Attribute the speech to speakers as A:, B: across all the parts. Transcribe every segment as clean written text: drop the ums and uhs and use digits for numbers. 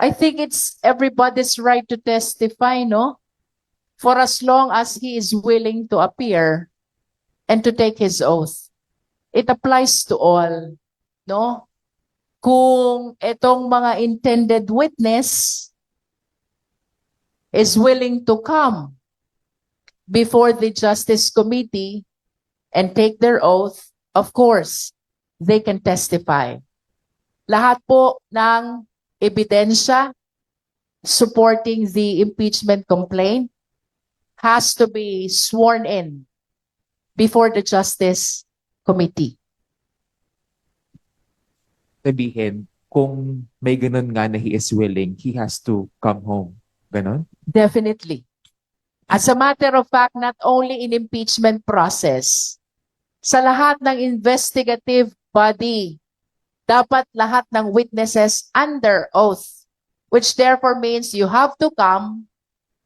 A: I think it's everybody's right to testify, no? For as long as he is willing to appear and to take his oath. It applies to all, no? Kung itong mga intended witness is willing to come before the Justice Committee and take their oath, of course, they can testify. Lahat po ng ebidensya supporting the impeachment complaint has to be sworn in before the Justice Committee.
B: Sabihin, kung may ganun nga na he is willing, he has to come home. Ganon?
A: Definitely. As a matter of fact, not only in impeachment process, sa lahat ng investigative body, dapat lahat ng witnesses under oath, which therefore means you have to come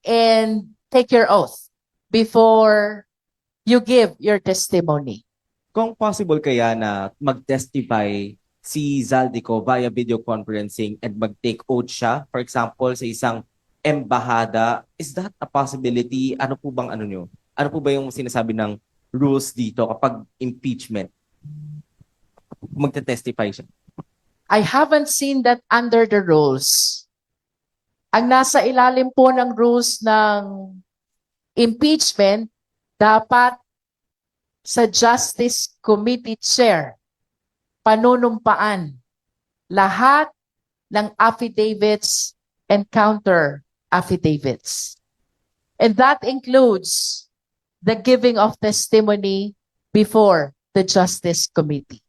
A: and take your oath before you give your testimony.
C: Kung possible kaya na mag-testify si Zaldico via video conferencing and mag-take oath siya, for example, sa isang embahada, is that a possibility? Ano po bang ano nyo? Ano po ba yung sinasabi ng rules dito kapag impeachment? Magte-testify siya.
A: I haven't seen that under the rules. Ang nasa ilalim po ng rules ng impeachment, dapat sa Justice Committee Chair, panunumpaan lahat ng affidavits and counter affidavits. And that includes the giving of testimony before the Justice Committee.